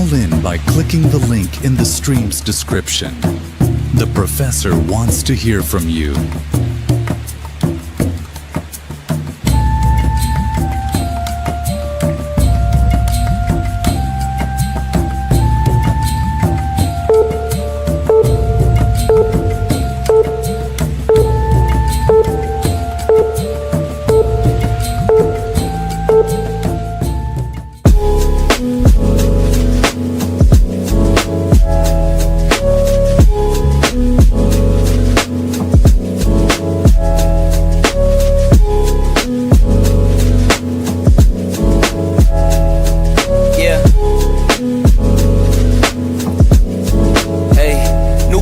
Call in by clicking the link in the stream's description. The professor wants to hear from you.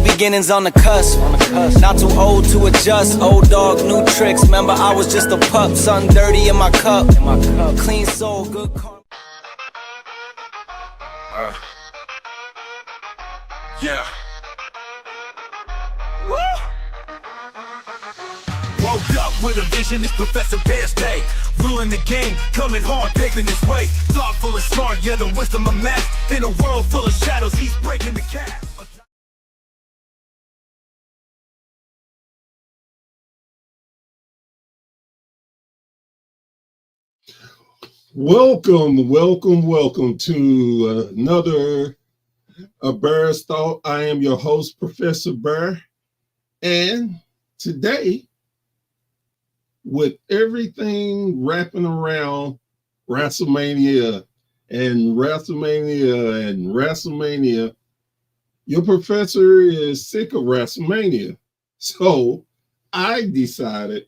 Beginnings on the cusp. Not too old to adjust. Old dog, new tricks. Remember, I was just a pup. Something dirty in my cup. Clean soul, good karma. Yeah. Woo! Woke up with a vision, it's Professor Bear's day. Ruling the game, coming hard, paving his way. Thoughtful and smart, yeah, the wisdom amassed. In a world full of shadows, he's breaking the cast. Welcome to another Bear's Thought. I am your host, Professor Bear, and today, with everything wrapping around WrestleMania, your professor is sick of WrestleMania. So I decided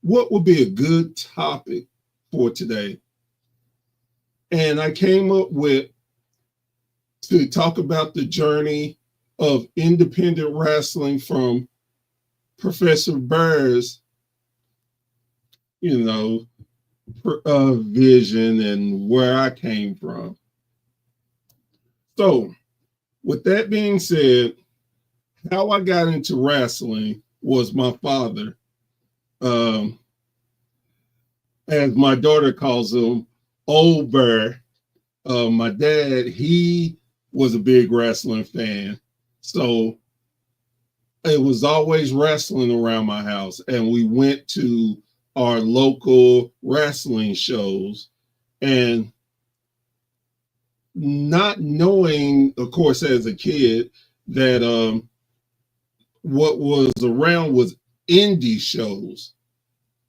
what would be a good topic for today. And I came up with to talk about the journey of independent wrestling from Professor Bear's, vision and where I came from. So with that being said, how I got into wrestling was my father. As my daughter calls him, Old Bear. My dad, he was a big wrestling fan. So it was always wrestling around my house. And we went to our local wrestling shows. And not knowing, of course, as a kid, that what was around was indie shows.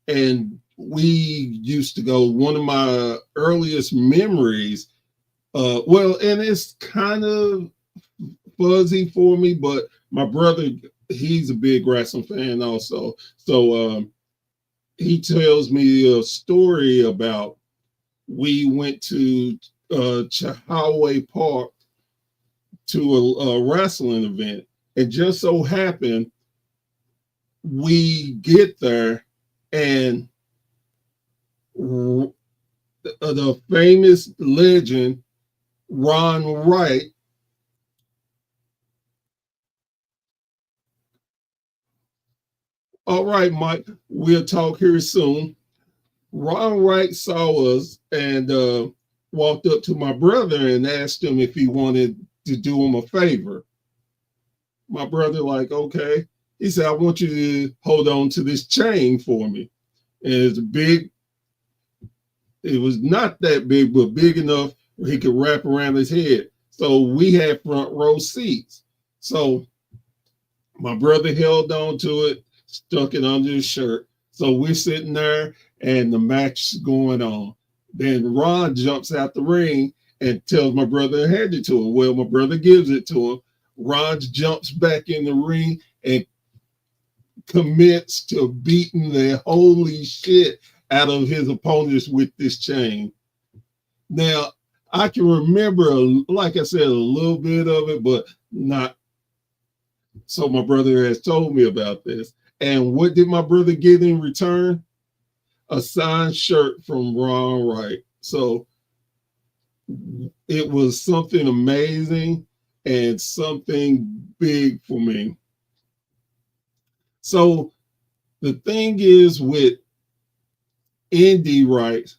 And we used to go, one of my earliest memories, and it's kind of fuzzy for me, but my brother, he's a big wrestling fan also. So he tells me a story about we went to Chahaway Park to a wrestling event. And just so happened, we get there and the famous legend Ron Wright all right, Mike, we'll talk here soon. Ron Wright saw us and walked up to my brother and asked him if he wanted to do him a favor. My brother okay. He said, I want you to hold on to this chain for me. And it's big. It was not that big, but big enough where he could wrap around his head. So we had front row seats. So my brother held on to it, stuck it under his shirt. So we're sitting there and the match is going on. Then Ron jumps out the ring and tells my brother to hand it to him. Well, my brother gives it to him. Ron jumps back in the ring and commits to beating the holy shit out of his opponents with this chain. Now, I can remember, like I said, a little bit of it, but not. So my brother has told me about this. And what did my brother get in return? A signed shirt from Ron Wright. So it was something amazing and something big for me. So the thing is with Indy Wright,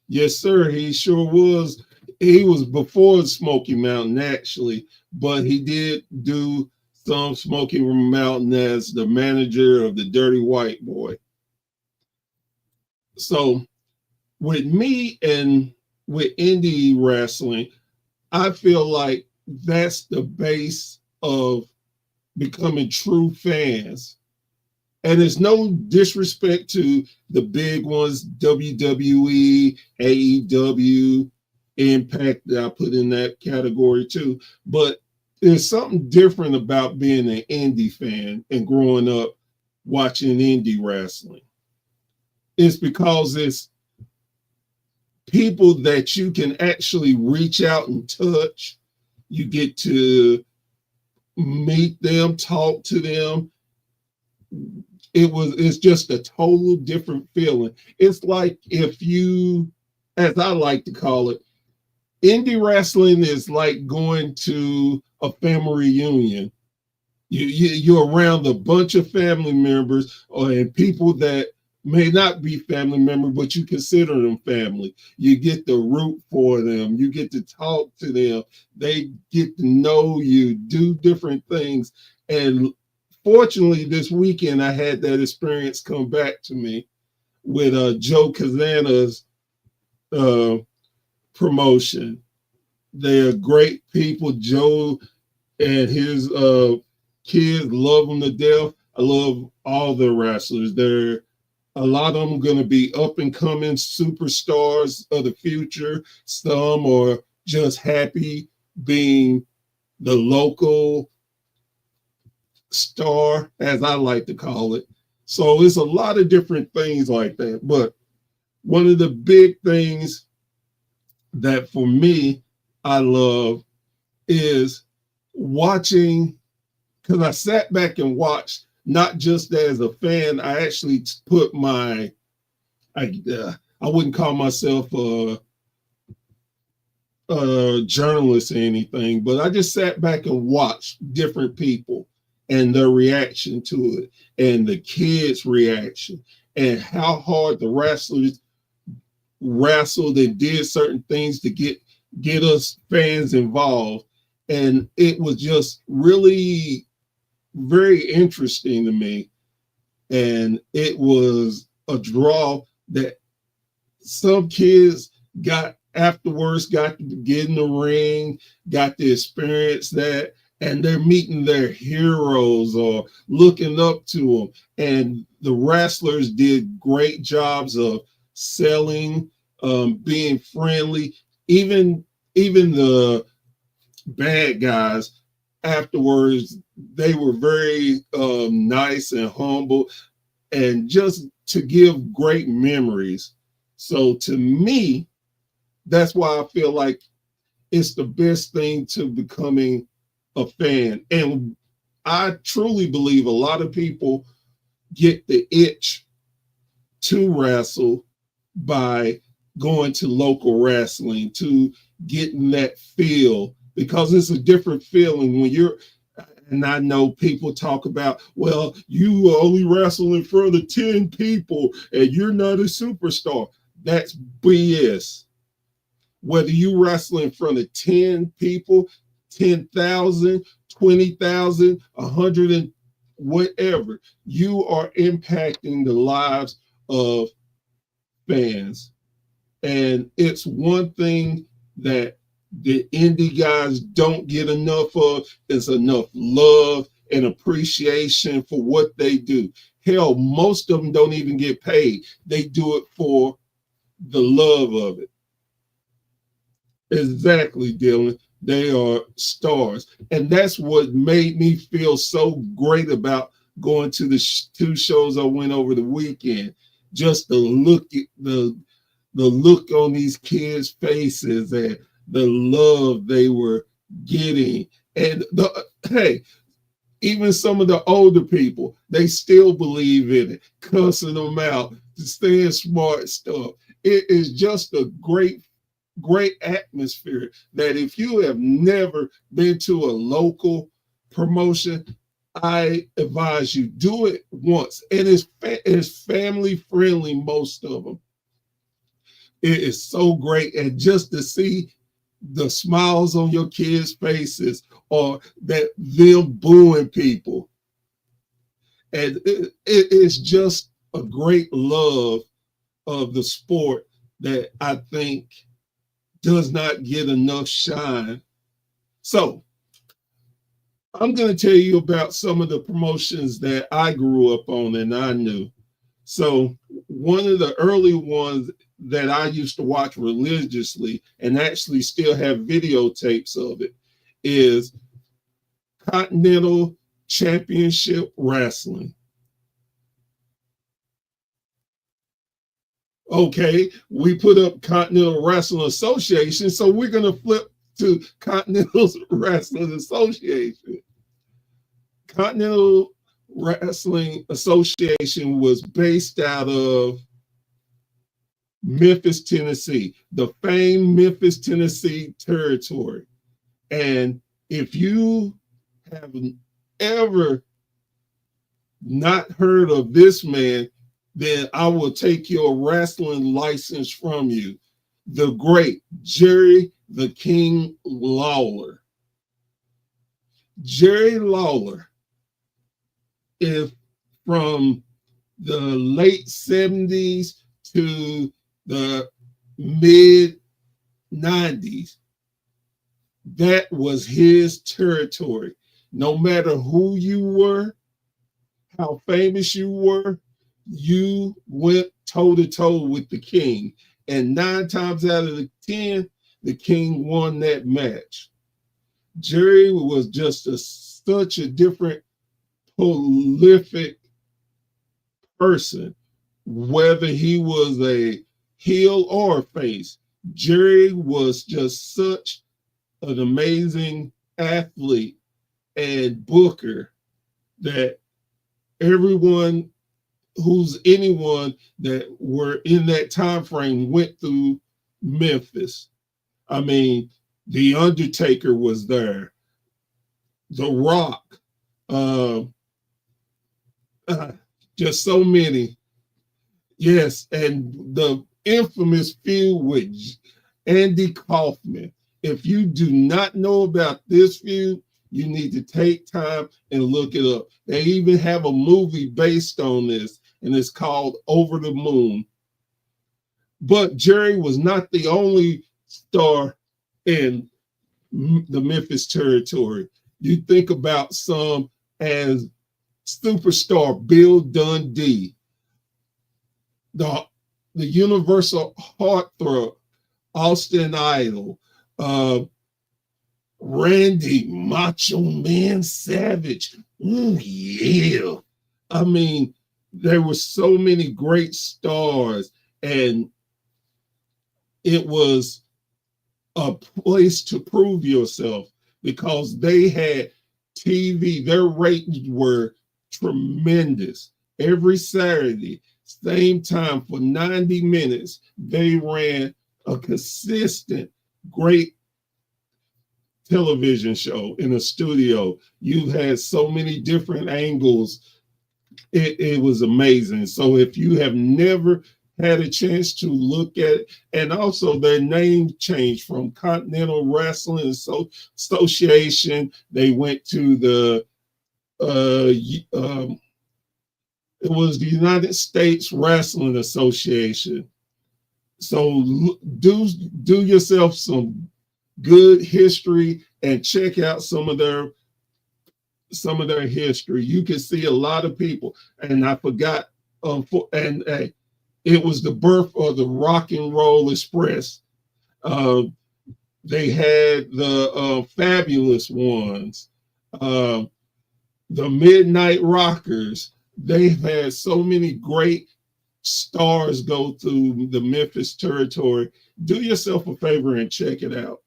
yes, sir, he sure was. he was before Smoky Mountain actually, but he did do some Smoky Mountain as the manager of the Dirty White Boy. So with me and with indie wrestling, I feel like that's the base of becoming true fans. And there's no disrespect to the big ones, WWE, AEW, Impact, that I put in that category too. But there's something different about being an indie fan and growing up watching indie wrestling. It's because it's people that you can actually reach out and touch. You get to meet them, talk to them. It's just a total different feeling. It's like if you, as I like to call it, indie wrestling is like going to a family reunion. You're around a bunch of family members and people that may not be family members, but you consider them family. You get to root for them. You get to talk to them. They get to know you, do different things. And fortunately, this weekend, I had that experience come back to me with Joe Kazana's promotion. They're great people. Joe and his kids love them to death. I love all the wrestlers. A lot of them going to be up and coming superstars of the future. Some are just happy being the local star, as I like to call it. So it's a lot of different things like that. But one of the big things that for me, I love is watching, because I sat back and watched, not just as a fan. I actually put I wouldn't call myself a journalist or anything, but I just sat back and watched different people and their reaction to it, and the kids' reaction, and how hard the wrestlers wrestled and did certain things to get us fans involved. And it was just really very interesting to me. And it was a draw that some kids got afterwards, got to get in the ring, got to experience that, and they're meeting their heroes or looking up to them. And the wrestlers did great jobs of selling, being friendly. Even the bad guys afterwards, they were very nice and humble, and just to give great memories. So to me, that's why I feel like it's the best thing to becoming a fan. And I truly believe a lot of people get the itch to wrestle by going to local wrestling, to getting that feel, because it's a different feeling when you're, and I know people talk about, well, you only wrestle in front of 10 people and you're not a superstar. That's BS. Whether you wrestle in front of 10 people, 10,000, 20,000, 100 and whatever, you are impacting the lives of fans. And it's one thing that the indie guys don't get enough of, is enough love and appreciation for what they do. Hell, most of them don't even get paid. They do it for the love of it. Exactly, Dylan. They are stars. And that's what made me feel so great about going to the two shows I went over the weekend. Just the look on these kids' faces and the love they were getting. And hey, even some of the older people, they still believe in it, cussing them out, staying smart stuff. It is just a great atmosphere that if you have never been to a local promotion, I advise you do it once. And it's family friendly, most of them. It is so great. And just to see the smiles on your kids' faces or that them booing people. And it's just a great love of the sport that I think does not get enough shine. So I'm going to tell you about some of the promotions that I grew up on and I knew. So one of the early ones that I used to watch religiously and actually still have videotapes of it is Continental Championship Wrestling. Okay, we put up Continental Wrestling Association, so we're going to flip to Continental Wrestling Association. Continental Wrestling Association was based out of Memphis, Tennessee, the famed Memphis, Tennessee territory. And if you have ever not heard of this man, then I will take your wrestling license from you. The great Jerry the King Lawler. Jerry Lawler is from the late 70s to the mid 90s. That was his territory. No matter who you were, how famous you were, you went toe to toe with the king. And 9 times out of the 10, the king won that match. Jerry was just such a different, prolific person, whether he was a heel or a face. Jerry was just such an amazing athlete and booker that anyone that were in that time frame went through Memphis. I mean, The Undertaker was there, The Rock, just so many. Yes, and the infamous feud with Andy Kaufman. If you do not know about this feud, you need to take time and look it up. They even have a movie based on this, and it's called Over the Moon. But Jerry was not the only star in the Memphis territory. You think about some as superstar Bill Dundee, the Universal Heartthrob, Austin Idol, Randy Macho Man Savage. Ooh, yeah. I mean, there were so many great stars, and it was a place to prove yourself because they had TV. Their ratings were tremendous. Every Saturday, same time for 90 minutes, they ran a consistent, great television show in a studio. You had so many different angles. It was amazing. So if you have never had a chance to look at it, and also their name changed from Continental Wrestling Association. They went to the it was the United States Wrestling Association. So do yourself some good history and check out some of their history. You can see a lot of people, and I forgot. It was the birth of the Rock and Roll Express. They had the Fabulous Ones, the Midnight Rockers. They've had so many great stars go through the Memphis territory. Do yourself a favor and check it out.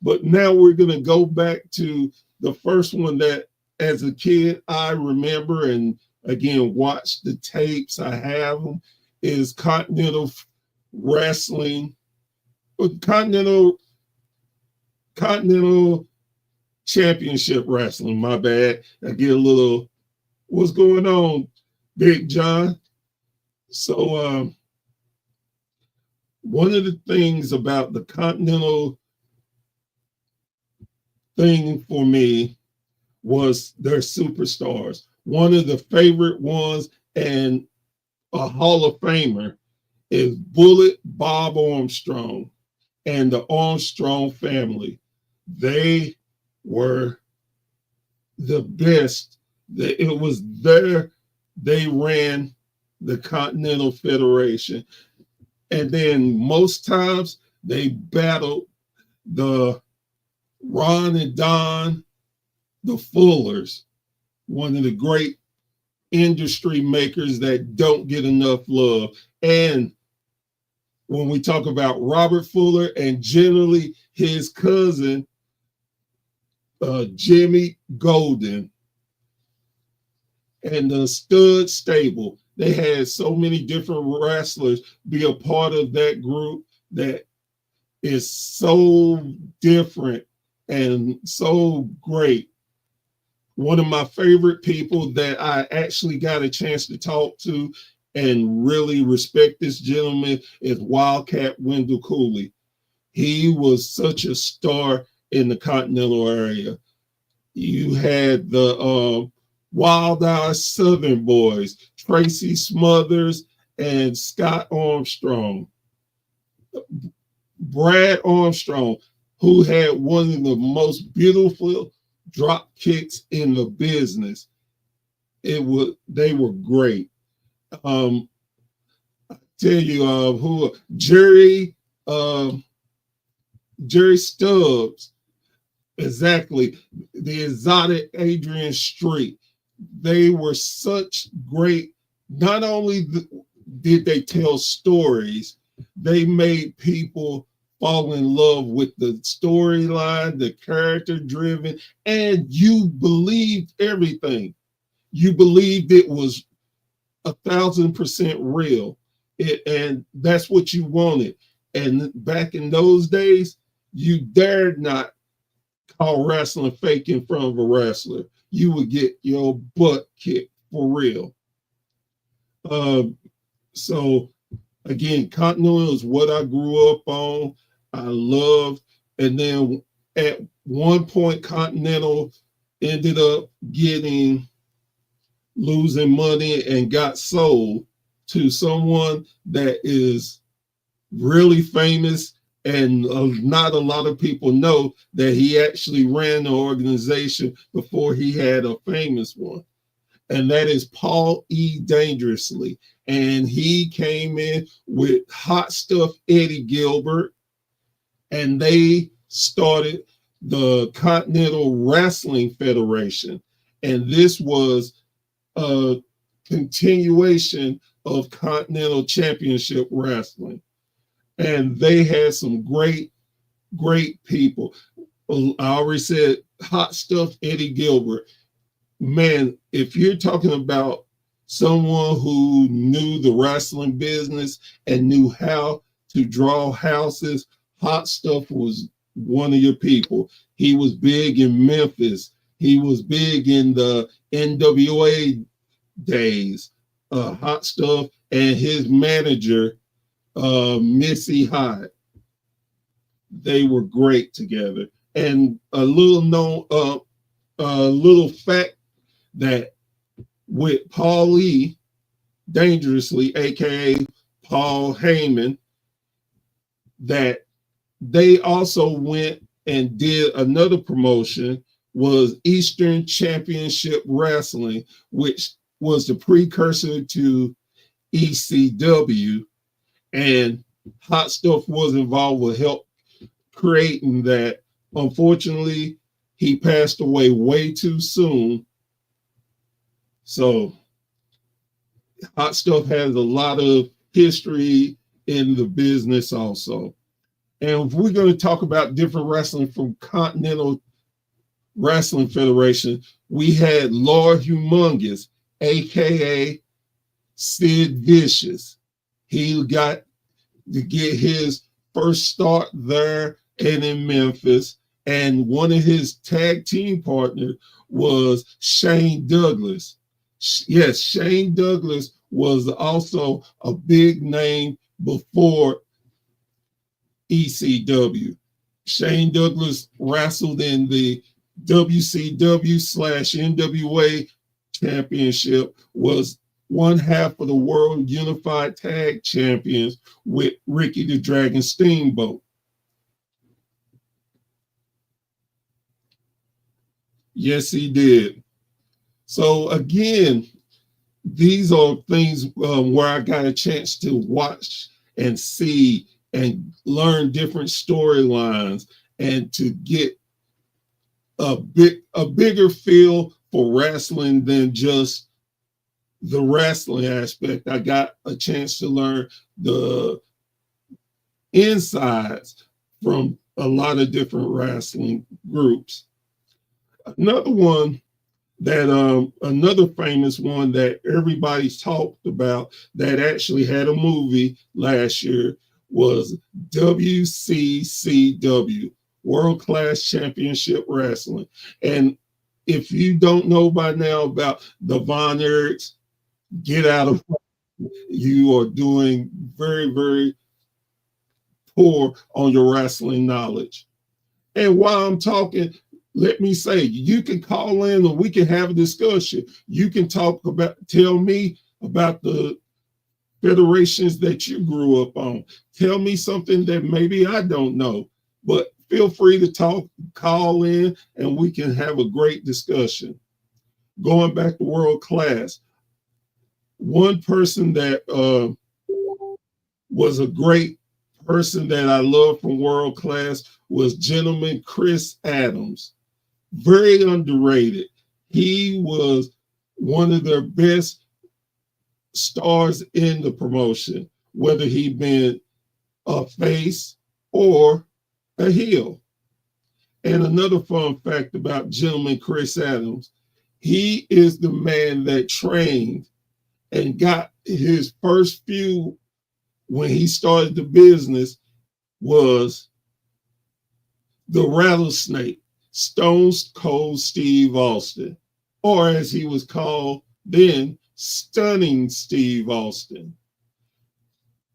But now we're going to go back to the first one that, as a kid, I remember and again watch the tapes. I have them. Is Continental Wrestling, Continental Championship Wrestling. My bad. I get a little. What's going on, Big John? So one of the things about the Continental thing for me was their superstars. One of the favorite ones and a Hall of Famer is Bullet Bob Armstrong and the Armstrong family. They were the best. It was they ran the Continental Federation. And then most times they battled the Ron and Don, the Fullers, one of the great industry makers that don't get enough love. And when we talk about Robert Fuller and generally his cousin, Jimmy Golden, and the Stud Stable, they had so many different wrestlers be a part of that group that is so different and so great. One of my favorite people that I actually got a chance to talk to and really respect this gentleman is Wildcat Wendell Cooley. He was such a star in the Continental area. You had the Wild Eye Southern Boys, Tracy Smothers and Scott Armstrong. Brad Armstrong, who had one of the most beautiful drop kicks in the business. They were great. I tell you who Jerry Stubbs, exactly, the exotic Adrian Street. They were such great. Not only did they tell stories, they made people fall in love with the storyline, the character driven, and you believed everything. You believed it was 1,000% real. And that's what you wanted. And back in those days, you dared not call wrestling fake in front of a wrestler. You would get your butt kicked for real. So again, Continental is what I grew up on. I loved, and then at one point, Continental ended up losing money and got sold to someone that is really famous, and not a lot of people know that he actually ran the organization before he had a famous one. And that is Paul E. Dangerously. And he came in with Hot Stuff Eddie Gilbert, and they started the Continental Wrestling Federation. And this was a continuation of Continental Championship Wrestling. And they had some great people. I already said Hot Stuff Eddie Gilbert. Man, if you're talking about someone who knew the wrestling business and knew how to draw houses, Hot Stuff was one of your people. He was big in Memphis. He was big in the NWA days. Hot Stuff and his manager, Missy Hyde. They were great together. And a little fact that with Paul E. Dangerously, aka Paul Heyman, that they also went and did another promotion, was Eastern Championship Wrestling, which was the precursor to ECW. And Hot Stuff was involved with help creating that. Unfortunately, he passed away way too soon. So Hot Stuff has a lot of history in the business also. And if we're going to talk about different wrestling from Continental Wrestling Federation, we had Lord Humongous, aka Sid Vicious. He got to get his first start there and in Memphis. And one of his tag team partners was Shane Douglas. Yes, Shane Douglas was also a big name before ECW. Shane Douglas wrestled in the WCW/NWA Championship, was one half of the World Unified Tag Champions with Ricky the Dragon Steamboat. Yes, he did. So again, these are things where I got a chance to watch and see and learn different storylines and to get a bigger feel for wrestling than just the wrestling aspect. I got a chance to learn the insides from a lot of different wrestling groups. Another one that another famous one that everybody's talked about that actually had a movie last year was WCCW, World Class Championship Wrestling. And if you don't know by now about the Von Erichs, get out of you are doing very, very poor on your wrestling knowledge. And while I'm talking, let me say, you can call in and we can have a discussion. You can tell me about the federations that you grew up on. Tell me something that maybe I don't know, but feel free to call in, and we can have a great discussion. Going back to world class, one person that was a great person that I love from world class was gentleman Chris Adams. Very underrated. He was one of their best stars in the promotion, whether he been a face or a heel. And another fun fact about gentleman Chris Adams, he is the man that trained and got his first feud when he started the business was the Rattlesnake, Stone Cold Steve Austin, or as he was called then, Stunning Steve Austin.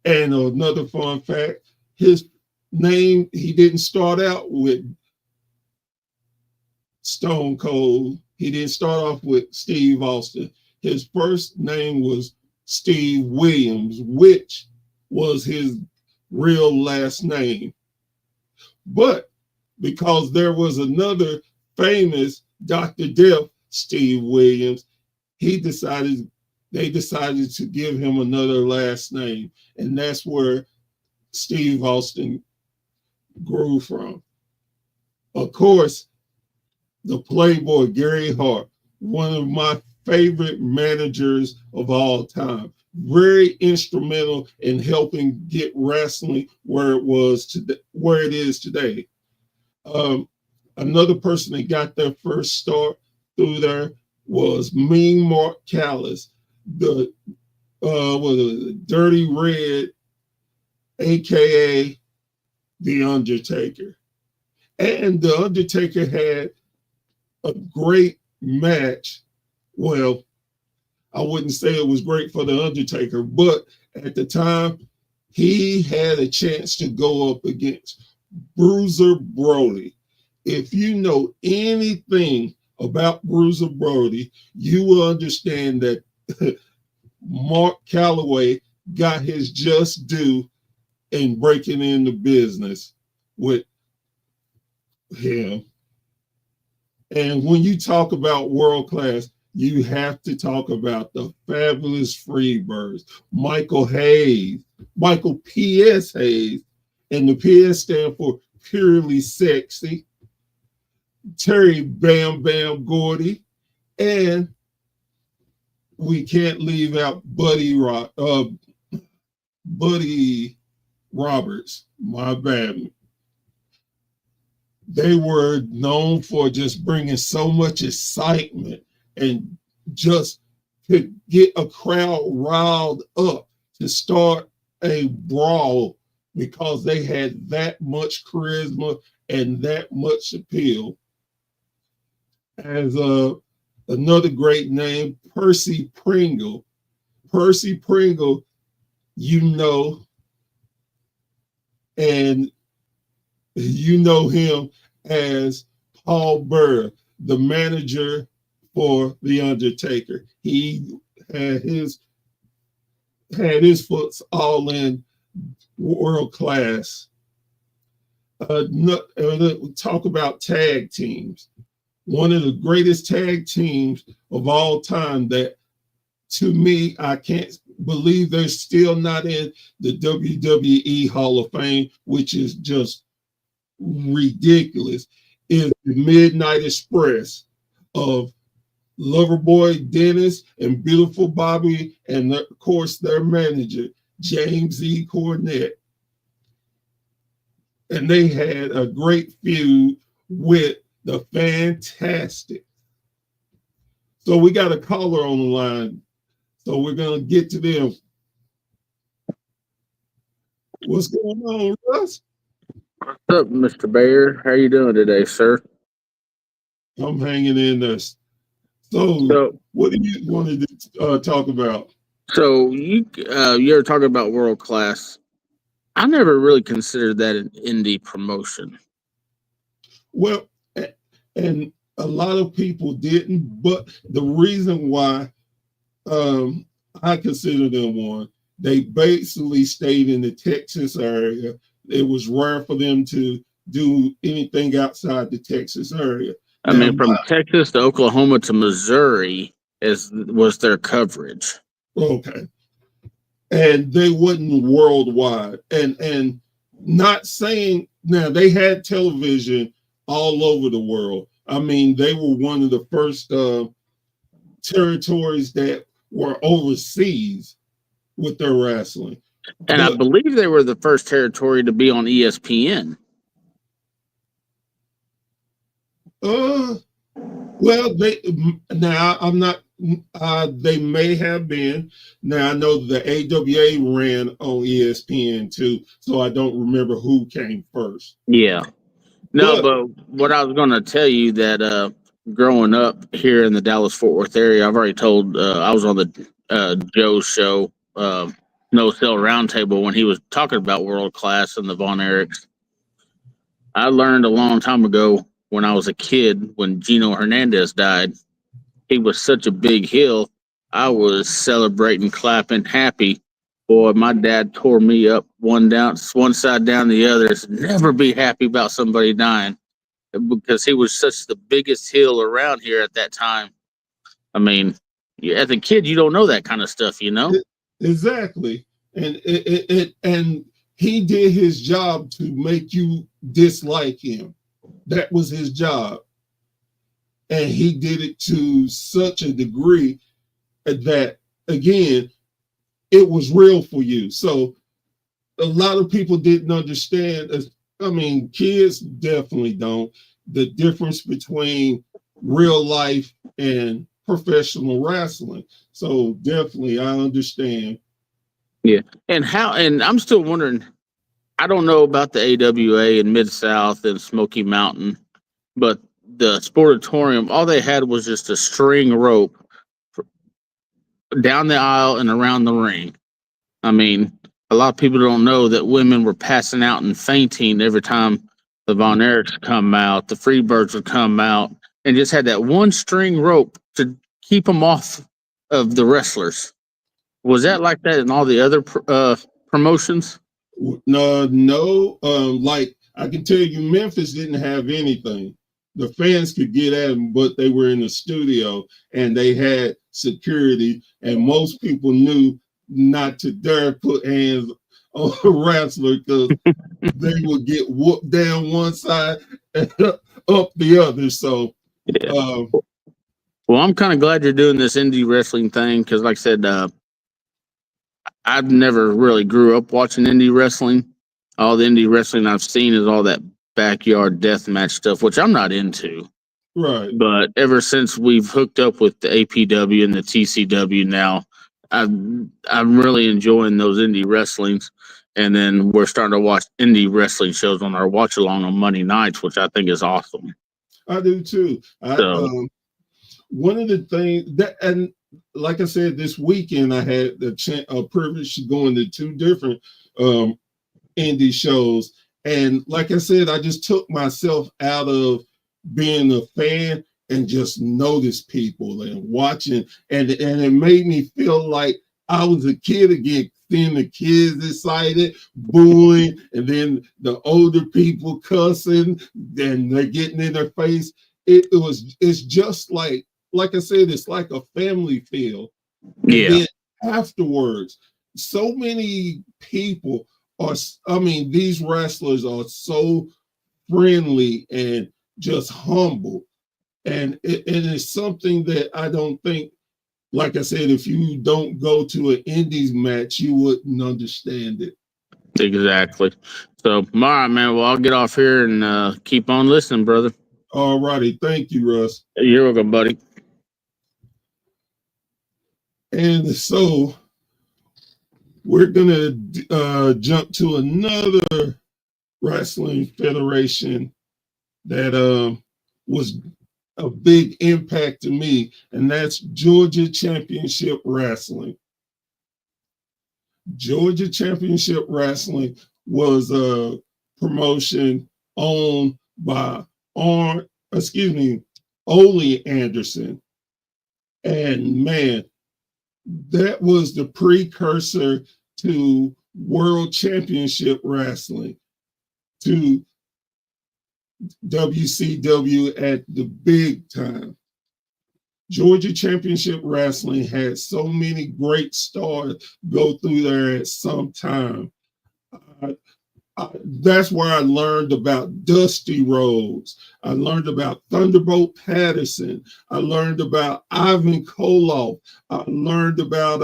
And another fun fact, his name, he didn't start out with Stone Cold. He didn't start off with Steve Austin. His first name was Steve Williams, which was his real last name. But because there was another famous Dr. Death, Steve Williams, they decided to give him another last name. And that's where Steve Austin grew from. Of course, the Playboy Gary Hart, one of my favorite managers of all time, very instrumental in helping get wrestling where it is today. Another person that got their first start through there was Mean Mark Callis, the Dirty Red, aka The Undertaker. And The Undertaker had a great match. Well, I wouldn't say it was great for The Undertaker, but at the time, he had a chance to go up against Bruiser Brody. If you know anything about Bruiser Brody, you will understand that Mark Calloway got his just due in breaking into business with him. And when you talk about world class, you have to talk about the fabulous Freebirds, Michael P.S. Hayes, and the P.S. stand for Purely Sexy, Terry Bam Bam Gordy, and we can't leave out Buddy Roberts, my bad. They were known for just bringing so much excitement and just to get a crowd riled up to start a brawl because they had that much charisma and that much appeal. As another great name, Percy Pringle. Percy Pringle, you know, and you know him as Paul Burr, the manager for The Undertaker. He had his foot all in world class. Talk about tag teams. One of the greatest tag teams of all time that, to me, I can't believe they're still not in the WWE Hall of Fame, which is just ridiculous, is the Midnight Express of Loverboy Dennis and Beautiful Bobby, and of course their manager, James E. Cornette. And they had a great feud with the Fantastic. So we got a caller on the line. So we're going to get to them. What's going on, Russ? What's up, Mr. Bear? How you doing today, sir? I'm hanging in there. So what do you want to talk about? So you're talking about world class. I never really considered that an indie promotion. Well, and a lot of people didn't, but the reason why I consider them one, they basically stayed in the Texas area. It was rare for them to do anything outside the Texas area. I mean, from Texas to Oklahoma to Missouri was their coverage. Okay. And they wasn't worldwide. And not saying, now they had television all over the world. I mean, they were one of the first territories that were overseas with their wrestling. And I believe they were the first territory to be on ESPN. Well, they may have been. Now I know the AWA ran on ESPN too, so I don't remember who came first. Yeah. No, but what I was going to tell you that growing up here in the Dallas-Fort Worth area, I've already told, I was on the Joe's show, No Cell Roundtable, when he was talking about world class and the Von Erichs. I learned a long time ago when I was a kid, when Gino Hernandez died, he was such a big heel. I was celebrating, clapping, happy. Boy, my dad tore me up one side down the other. Never be happy about somebody dying, because he was such the biggest heel around here at that time. I mean, as a kid, you don't know that kind of stuff, you know? Exactly. And and he did his job to make you dislike him. That was his job. And he did it to such a degree that, again, it was real for you. So a lot of people didn't understand. I mean, kids definitely don't. The difference between real life and professional wrestling. So definitely, I understand. Yeah. And I'm still wondering, I don't know about the AWA in Mid-South and Smoky Mountain, but the Sportatorium, all they had was just a string rope down the aisle and around the ring. I mean, a lot of people don't know that women were passing out and fainting every time the Von Erichs come out, the Freebirds would come out, and just had that one string rope to keep them off of the wrestlers. Was that like that in all the other promotions? No. Like I can tell you, Memphis didn't have anything. The fans could get at them, but they were in the studio and they had security, and most people knew not to dare put hands on a wrestler because they would get whooped down one side and up the other. So, yeah. Well, I'm kind of glad you're doing this indie wrestling thing because, like I said, I've never really grew up watching indie wrestling. All the indie wrestling I've seen is all that backyard death match stuff, which I'm not into. Right. But ever since we've hooked up with the APW and the TCW now, I'm really enjoying those indie wrestlings. And then we're starting to watch indie wrestling shows on our watch along on Monday nights, which I think is awesome. I do too. One of the things that, and like I said, this weekend I had a privilege to go into two different indie shows. And like I said, I just took myself out of being a fan and just notice people and watching, and it made me feel like I was a kid again, seeing the kids excited, booing, and then the older people cussing, then they're getting in their face. It's just like I said, it's like a family feel. And Yeah. then afterwards, so many people are, I mean, these wrestlers are so friendly and just humble. And it's something that I don't think, like I said, if you don't go to an Indies match, you wouldn't understand it. Exactly. So, all right, man. Well, I'll get off here and keep on listening, brother. All righty. Thank you, Russ. You're welcome, buddy. And so we're going to jump to another wrestling federation that was a big impact to me, and that's Georgia Championship Wrestling. Georgia Championship Wrestling was a promotion owned by Ole Anderson. And man, that was the precursor to World Championship Wrestling, to WCW at the big time. Georgia Championship Wrestling had so many great stars go through there at some time. That's where I learned about Dusty Rhodes. I learned about Thunderbolt Patterson. I learned about Ivan Koloff. I learned about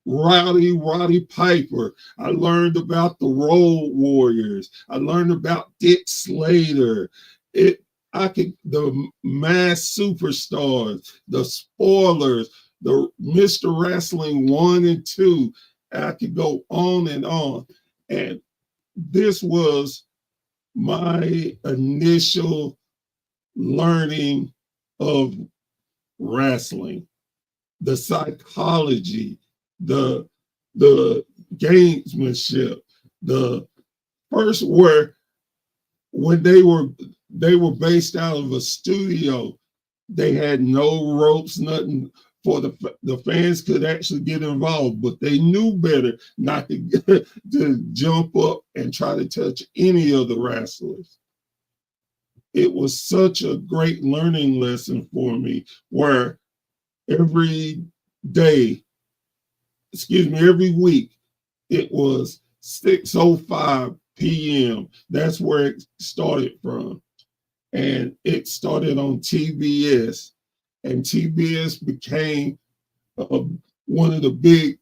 Roddy Piper. I learned about the Road Warriors. I learned about Dick Slater. The mass superstars, the spoilers, the Mr. Wrestling 1 and 2. I could go on and on. And this was my initial learning of wrestling, the psychology, the gamesmanship. The first when they were based out of a studio, they had no ropes, nothing for the fans could actually get involved, but they knew better not to to jump up and try to touch any of the wrestlers. It was such a great learning lesson for me, where every day, every week, it was 6:05 p.m. That's where it started from. And it started on TBS. And TBS became one of the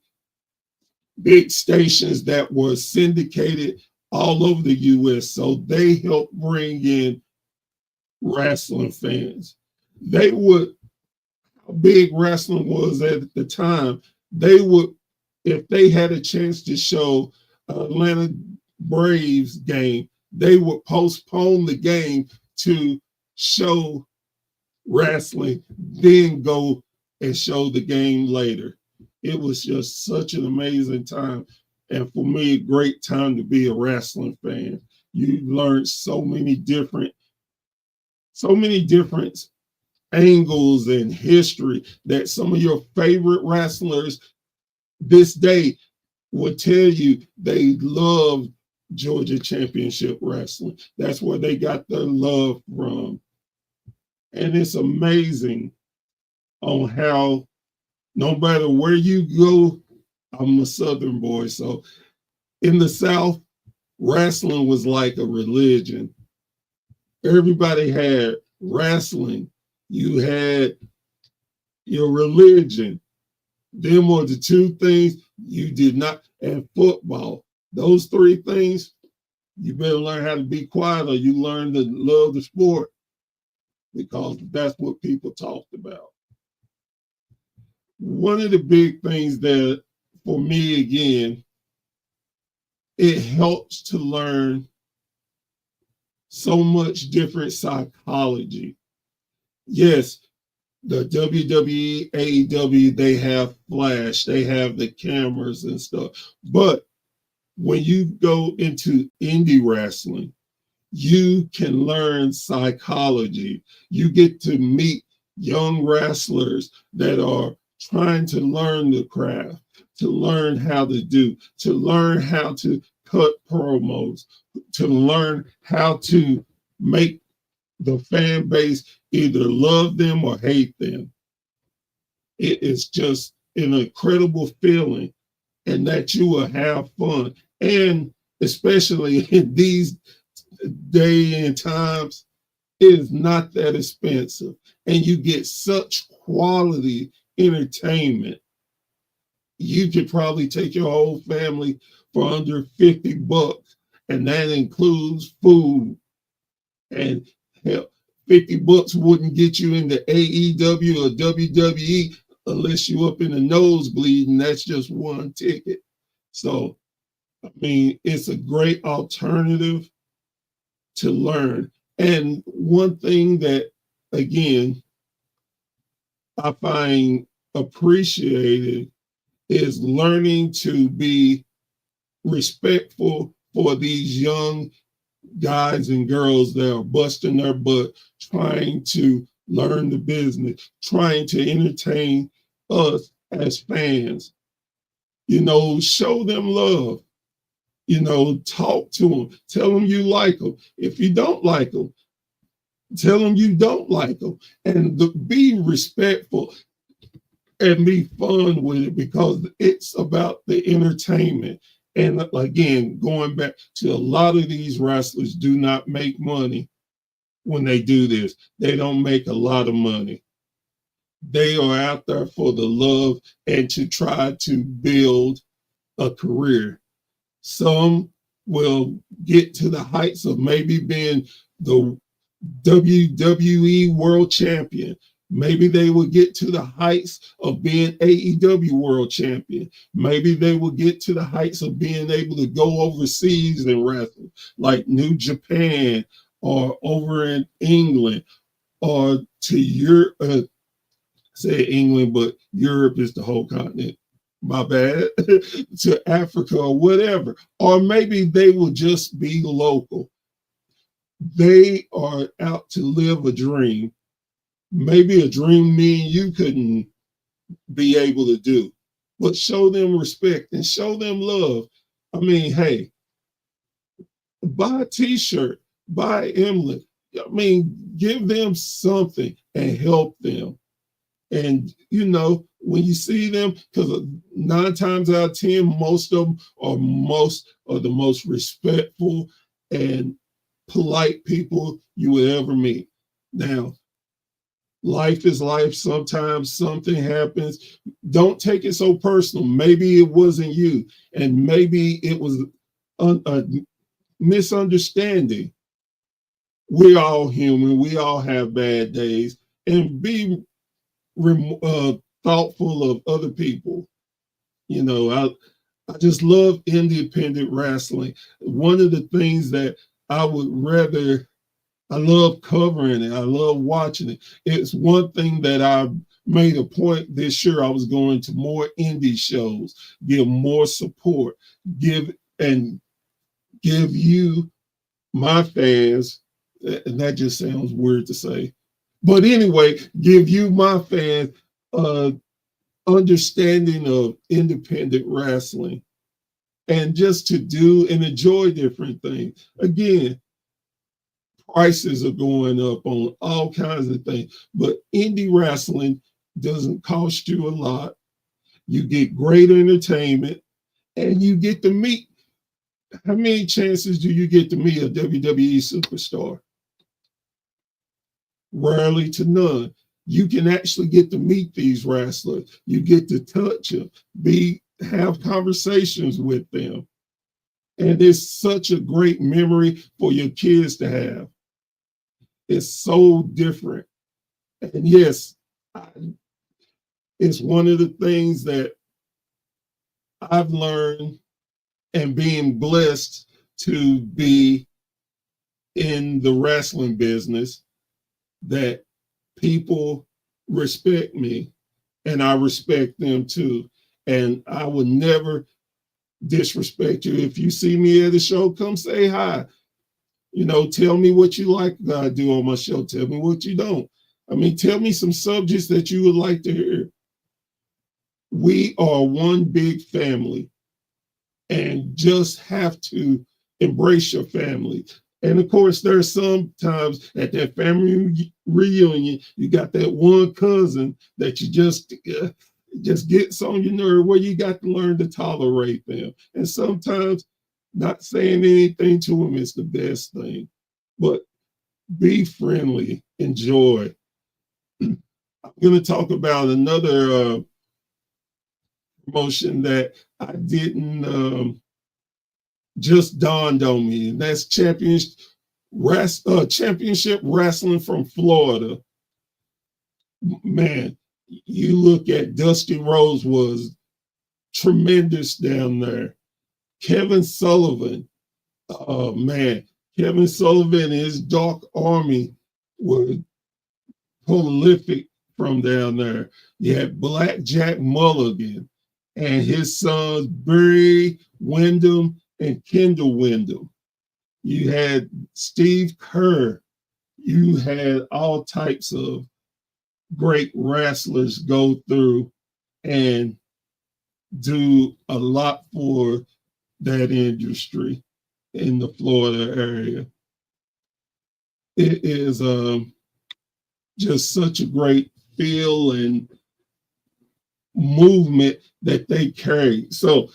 big stations that was syndicated all over the U.S. So they helped bring in wrestling fans. How big wrestling was at the time, if they had a chance to show Atlanta Braves game, they would postpone the game to show wrestling, then go and show the game later. It was just such an amazing time. And for me, a great time to be a wrestling fan. You learned so many different angles and history that some of your favorite wrestlers this day would tell you they love Georgia Championship Wrestling. That's where they got their love from. And it's amazing on how, no matter where you go, I'm a Southern boy. So in the South, wrestling was like a religion. Everybody had wrestling. You had your religion. Them were the two things you did not, and football. Those three things, you better learn how to be quiet, or you learn to love the sport, because that's what people talked about. One of the big things that, for me, again, it helps to learn so much different psychology. Yes, the WWE, AEW, they have flash, they have the cameras and stuff. But when you go into indie wrestling, you can learn psychology. You get to meet young wrestlers that are trying to learn the craft, to learn how to learn how to cut promos, to learn how to make the fan base either love them or hate them. It is just an incredible feeling, and that you will have fun. And especially in these day and times, it is not that expensive, and you get such quality entertainment. You could probably take your whole family for under $50, and that includes food. And hell, $50 wouldn't get you into AEW or WWE unless you up in the nosebleed, and that's just one ticket. So, I mean, it's a great alternative to learn. And one thing that, again, I find appreciated is learning to be respectful for these young guys and girls that are busting their butt trying to learn the business, trying to entertain us as fans. You know, show them love. You know, talk to them. Tell them you like them. If you don't like them, tell them you don't like them. And be respectful and be fun with it, because it's about the entertainment. And again, going back to a lot of these wrestlers do not make money when they do this. They don't make a lot of money. They are out there for the love and to try to build a career. Some will get to the heights of maybe being the WWE World Champion. Maybe they will get to the heights of being AEW World Champion. Maybe they will get to the heights of being able to go overseas and wrestle, like New Japan or over in England, or to Europe. Say England, but Europe is the whole continent. My bad. To Africa or whatever. Or maybe they will just be local. They are out to live a dream. Maybe a dream me and you couldn't be able to do. But show them respect and show them love. I mean, hey, buy a t-shirt, buy an emblem. I mean, give them something and help them. And, you know, when you see them, because 9 times out of 10, most of them are the most respectful and polite people you would ever meet. Now, life is life. Sometimes something happens. Don't take it so personal. Maybe it wasn't you, and maybe it was a misunderstanding. We're all human. We all have bad days. And be thoughtful of other people. You know, I just love independent wrestling. One of the things that I love covering it. I love watching it. It's one thing that I made a point this year. I was going to more indie shows, give more support, give you, my fans, and that just sounds weird to say. But anyway, give you, my fans, understanding of independent wrestling, and just to do and enjoy different things. Again, prices are going up on all kinds of things, but indie wrestling doesn't cost you a lot. You get great entertainment, and you get to meet. How many chances do you get to meet a WWE superstar? Rarely to none. You can actually get to meet these wrestlers. You get to touch them, have conversations with them. And it's such a great memory for your kids to have. It's so different. And yes, it's one of the things that I've learned, and being blessed to be in the wrestling business, that people respect me and I respect them too. And I would never disrespect you. If you see me at a show, come say hi. Tell me what you like that I do on my show. Tell me what you don't. I mean, tell me some subjects that you would like to hear. We are one big family and just have to embrace your family. And of course, there's sometimes at that family reunion, you got that one cousin that you just gets on your nerve where you got to learn to tolerate them. And sometimes not saying anything to them is the best thing, but be friendly, enjoy. I'm going to talk about another promotion that I didn't just dawned on me, and that's championship wrestling from Florida. Man, you look at Dusty Rhodes was tremendous down there. Kevin Sullivan, oh man, Kevin Sullivan and his Dark Army were prolific from down there. You had Blackjack Mulligan and his sons Barry Windham and Kendall Windham. You had Steve Kerr. You had all types of great wrestlers go through and do a lot for that industry in the Florida area. It is just such a great feel and movement that they carry. So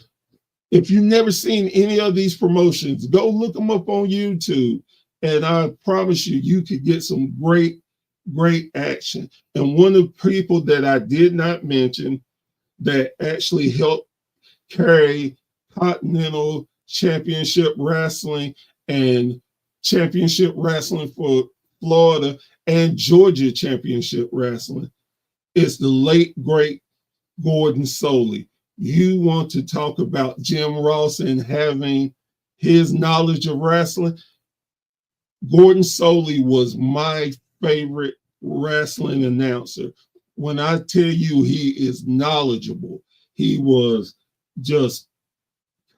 if you've never seen any of these promotions, go look them up on YouTube. And I promise you, you could get some great action. And one of the people that I did not mention that actually helped carry Continental Championship Wrestling and Championship Wrestling for Florida and Georgia Championship Wrestling is the late, great Gordon Soley. You want to talk about Jim Ross and having his knowledge of wrestling? Gordon Soley was my favorite wrestling announcer. When I tell you he is knowledgeable, he was just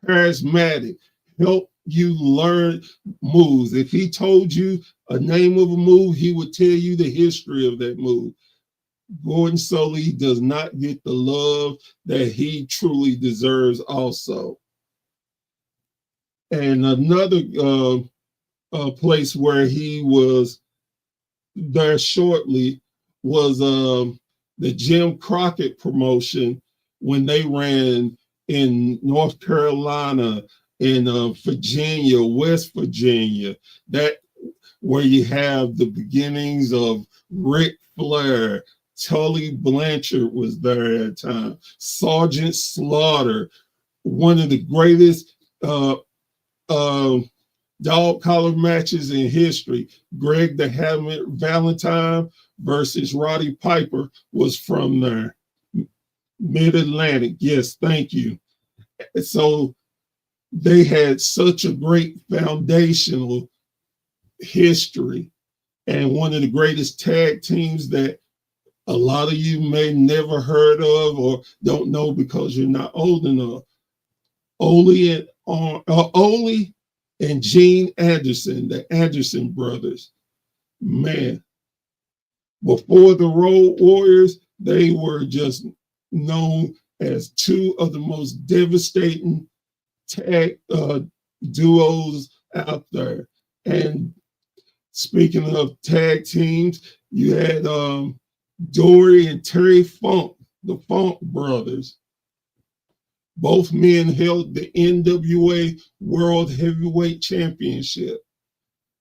charismatic, help you learn moves. If he told you a name of a move, he would tell you the history of that move. Gordon Soley does not get the love that he truly deserves also. And another place where he was there shortly was the Jim Crockett promotion when they ran in North Carolina, in Virginia, West Virginia, that where you have the beginnings of Ric Flair. Tully Blanchard was there at the time. Sergeant Slaughter, one of the greatest dog collar matches in history. Greg the Hammer Valentine versus Roddy Piper was from there. Mid-Atlantic, yes, thank you. So they had such a great foundational history and one of the greatest tag teams that a lot of you may never heard of or don't know because you're not old enough. Ole and Gene Anderson, the Anderson brothers. Man, before the Road Warriors, they were just known as two of the most devastating tag duos out there. And speaking of tag teams, you had Dory and Terry Funk, the Funk brothers. Both men held the NWA World Heavyweight Championship.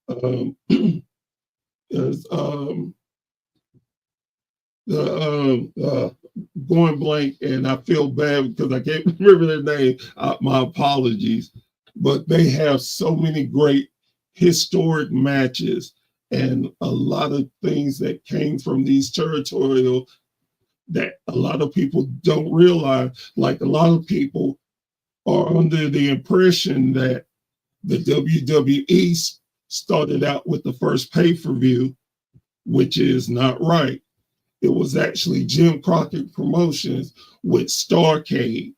Going blank, and I feel bad because I can't remember their name. My apologies. But they have so many great historic matches and a lot of things that came from these territorial that a lot of people don't realize. Like a lot of people are under the impression that the WWE started out with the first pay-per-view, which is not right. It was actually Jim Crockett Promotions with Starrcade.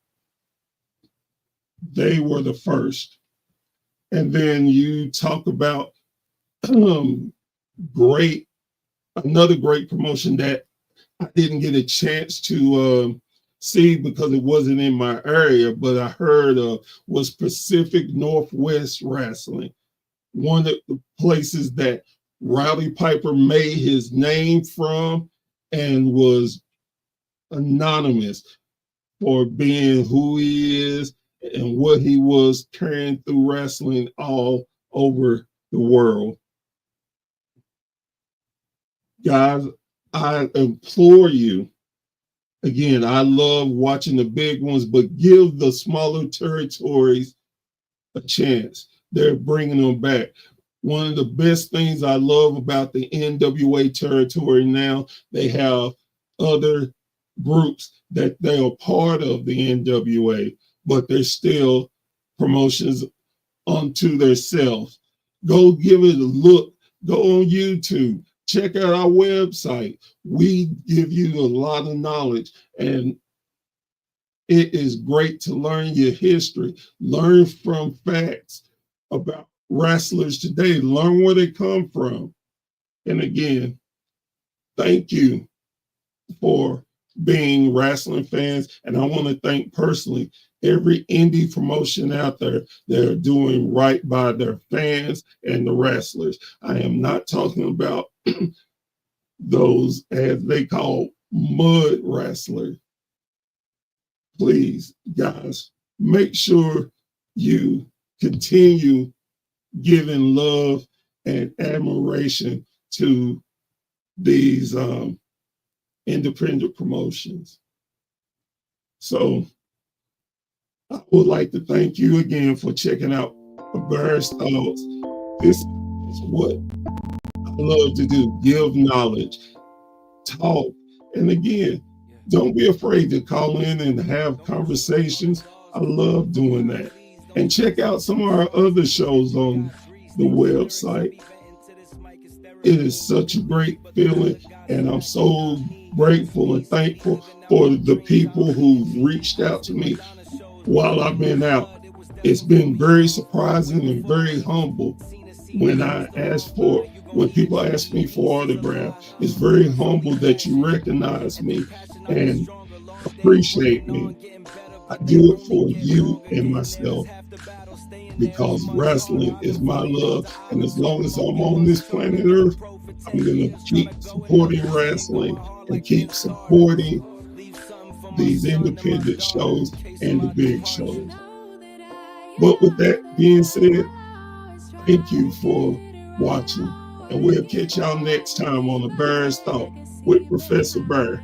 They were the first. And then you talk about great, another great promotion that I didn't get a chance to see because it wasn't in my area, but I heard was Pacific Northwest Wrestling, one of the places that Rowdy Piper made his name from and was anonymous for being who he is and what he was carrying through wrestling all over the world. Guys, I implore you, again, I love watching the big ones, but give the smaller territories a chance. They're bringing them back. One of the best things I love about the NWA territory now, they have other groups that they are part of the NWA, but they're still promotions unto themselves. Go give it a look. Go on YouTube. Check out our website. We give you a lot of knowledge, and it is great to learn your history, learn from facts about wrestlers today, learn where they come from. And again, thank you for being wrestling fans. And I want to thank personally every indie promotion out there that are doing right by their fans and the wrestlers. I am not talking about those, as they call, mud wrestlers. Please, guys, make sure you continue giving love and admiration to these independent promotions. So I would like to thank you again for checking out Bear's Thoughts. This is what I love to do, give knowledge, talk, and again, don't be afraid to call in and have conversations. I love doing that. And check out some of our other shows on the website. It is such a great feeling, and I'm so grateful and thankful for the people who reached out to me while I've been out. It's been very surprising and very humble when people ask me for autographs. It's very humble that you recognize me and appreciate me. I do it for you and myself because wrestling is my love. And as long as I'm on this planet Earth, I'm going to keep supporting wrestling and keep supporting these independent shows and the big shows. But with that being said, thank you for watching. And we'll catch y'all next time on The Bear's Thought with Professor Bear.